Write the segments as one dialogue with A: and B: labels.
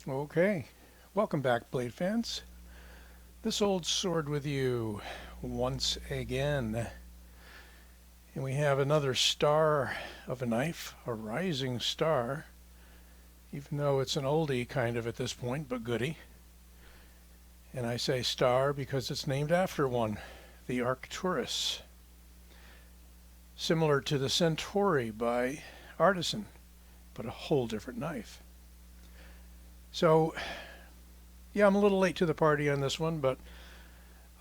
A: Okay, welcome back, Blade fans. This old sword with you once again. And we have another star of a knife, a rising star, even though it's an oldie kind of at this point, but goodie. And I say star because it's named after one, the Arcturus. Similar to the Centauri by Artisan, but a whole different knife. So, yeah, I'm a little late to the party on this one, but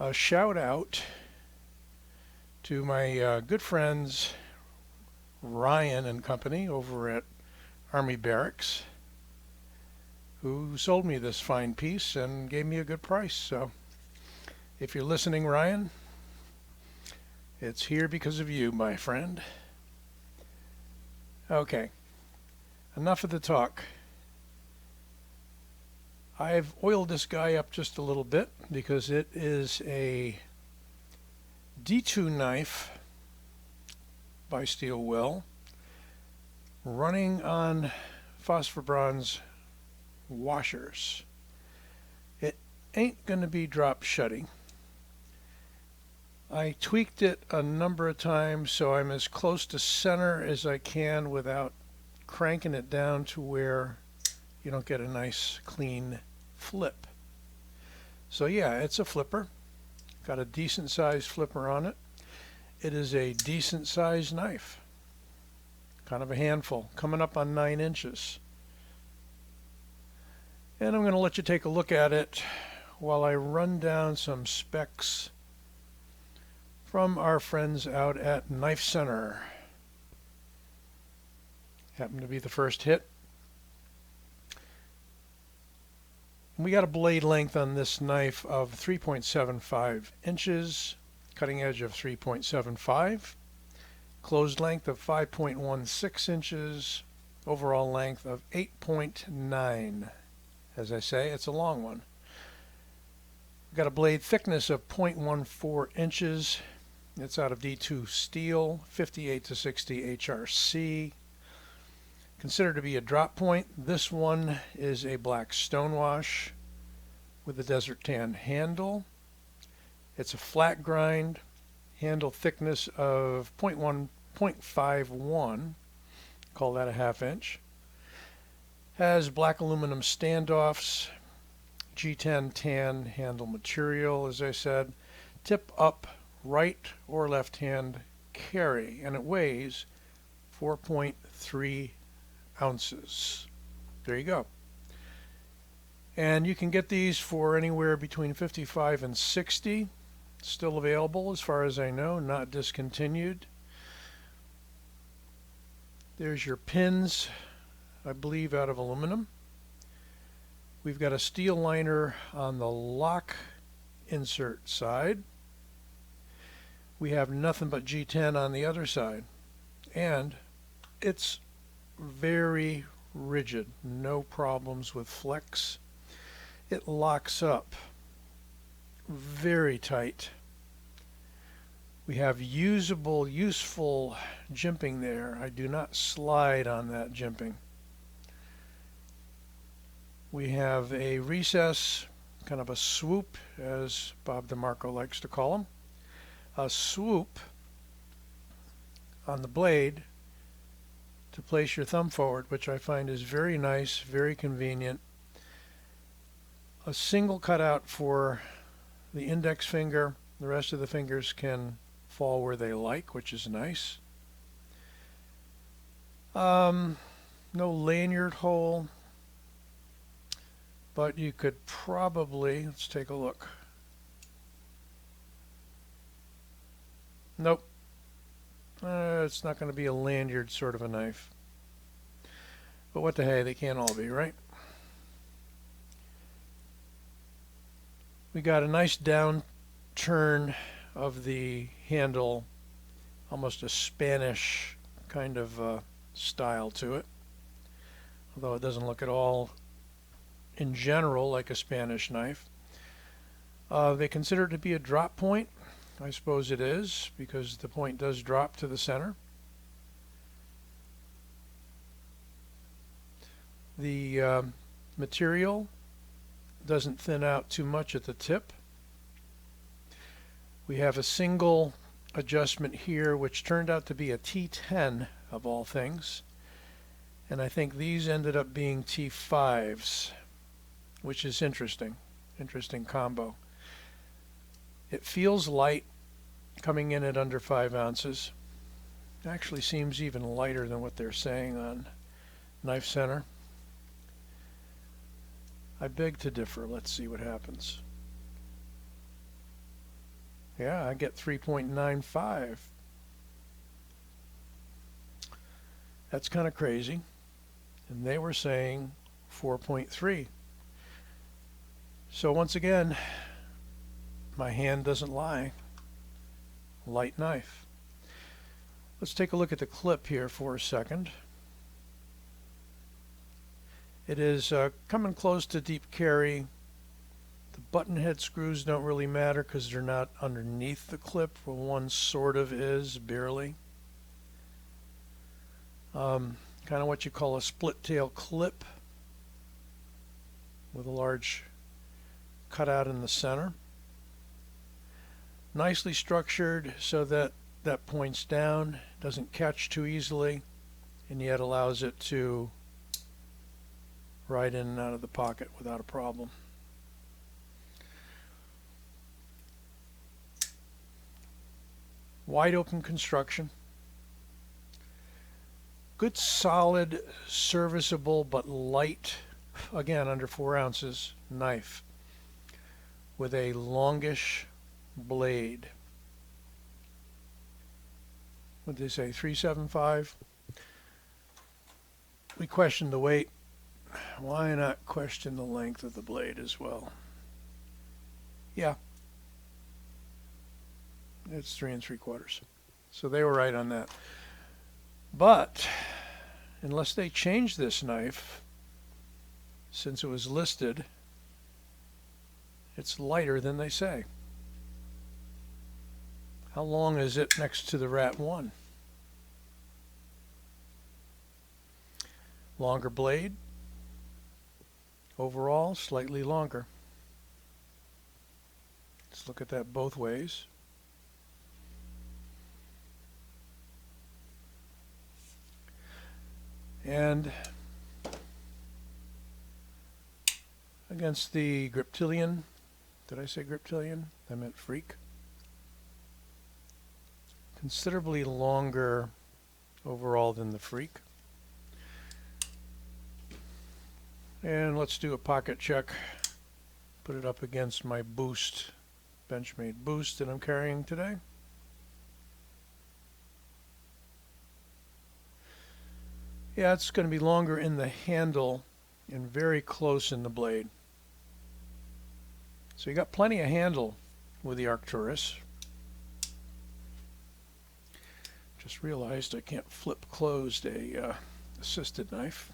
A: a shout out to my good friends Ryan and company over at Army Barracks, who sold me this fine piece and gave me a good price. So if you're listening, Ryan, it's here because of you, my friend. Okay, enough of the talk. I've oiled this guy up just a little bit because it is a D2 knife by Steel Will running on phosphor bronze washers. It ain't going to be drop shutting. I tweaked it a number of times so I'm as close to center as I can without cranking it down to where you don't get a nice clean flip. So yeah, it's a flipper. Got a decent sized flipper on it. It is a decent sized knife. Kind of a handful, coming up on 9 inches. And I'm going to let you take a look at it while I run down some specs from our friends out at Knife Center. Happened to be the first hit. We got a blade length on this knife of 3.75 inches, cutting edge of 3.75, closed length of 5.16 inches, overall length of 8.9. As I say, it's a long one. We've got a blade thickness of 0.14 inches. It's out of D2 steel, 58 to 60 HRC. Considered to be a drop point. This one is a black stonewash with a desert tan handle. It's a flat grind, handle thickness of 0.51, call that a half inch. Has black aluminum standoffs, G10 tan handle material, as I said, tip up right or left hand carry, and it weighs 4.3 ounces. There you go. And you can get these for anywhere between 55 and 60. Still available as far as I know, not discontinued. There's your pins, I believe out of aluminum. We've got a steel liner on the lock insert side. We have nothing but G10 on the other side. And it's very rigid, no problems with flex. It locks up very tight. We have useful jimping there. I do not slide on that jimping. We have a recess, kind of a swoop, as Bob DeMarco likes to call them. A swoop on the blade to place your thumb forward, which I find is very nice, very convenient. A single cutout for the index finger. The rest of the fingers can fall where they like, which is nice. No lanyard hole, but you could probably, let's take a look. Nope. It's not going to be a lanyard sort of a knife. But what the hey, they can't all be, right? We got a nice down turn of the handle, almost a Spanish kind of style to it. Although it doesn't look at all, in general, like a Spanish knife. They consider it to be a drop point. I suppose it is, because the point does drop to the center. The material. Doesn't thin out too much at the tip. We have a single adjustment here, which turned out to be a T10 of all things. And I think these ended up being T5s, which is interesting. Interesting combo. It feels light coming in at under 5 ounces. It actually seems even lighter than what they're saying on Knife Center. I beg to differ. Let's see what happens. Yeah, I get 3.95. That's kind of crazy. And they were saying 4.3. So once again, my hand doesn't lie. Light knife. Let's take a look at the clip here for a second. It is coming close to deep carry. The button head screws don't really matter because they're not underneath the clip. Well, one sort of is, barely. Kind of what you call a split tail clip with a large cutout in the center. Nicely structured so that that points down, doesn't catch too easily, and yet allows it to ride in and out of the pocket without a problem. Wide open construction. Good solid, serviceable but light, again under 4 ounces, knife with a longish blade. What did they say, 375? We questioned the weight. Why not question the length of the blade as well? Yeah, it's 3 3/4. So they were right on that. But unless they change this knife, since it was listed, it's lighter than they say. How long is it next to the Rat 1? Longer blade. Overall, slightly longer. Let's look at that both ways. And against the Griptilian, did I say Griptilian? I meant Freak. Considerably longer overall than the Freak. And let's do a pocket check. Put it up against my Boost, Benchmade Boost that I'm carrying today. Yeah, it's going to be longer in the handle and very close in the blade. So you got plenty of handle with the Arcturus. Just realized I can't flip closed a assisted knife,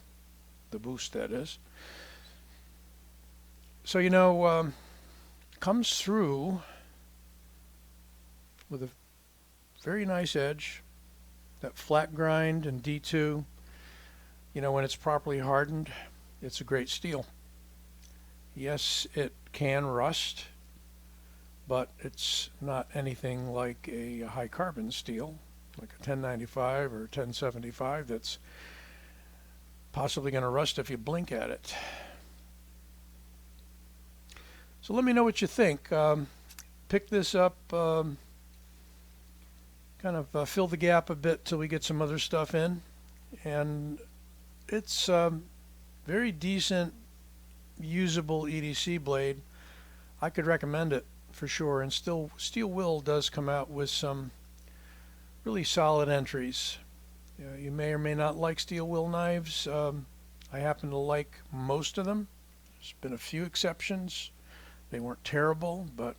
A: the Boost that is. So you know, comes through with a very nice edge, that flat grind and D2. You know, when it's properly hardened, it's a great steel. Yes, it can rust, but it's not anything like a high carbon steel, like a 1095 or 1075 that's possibly going to rust if you blink at it. So let me know what you think. Pick this up, kind of fill the gap a bit till we get some other stuff in, and it's very decent, usable EDC blade. I could recommend it for sure, and still Steel Will does come out with some really solid entries. You may or may not like Steel Will knives. I happen to like most of them. There's been a few exceptions. They weren't terrible, but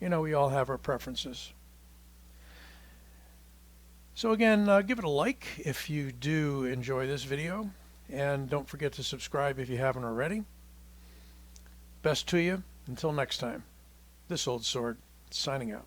A: you know, we all have our preferences. So again, give it a like if you do enjoy this video, and don't forget to subscribe if you haven't already. Best to you. Until next time, this old sword signing out.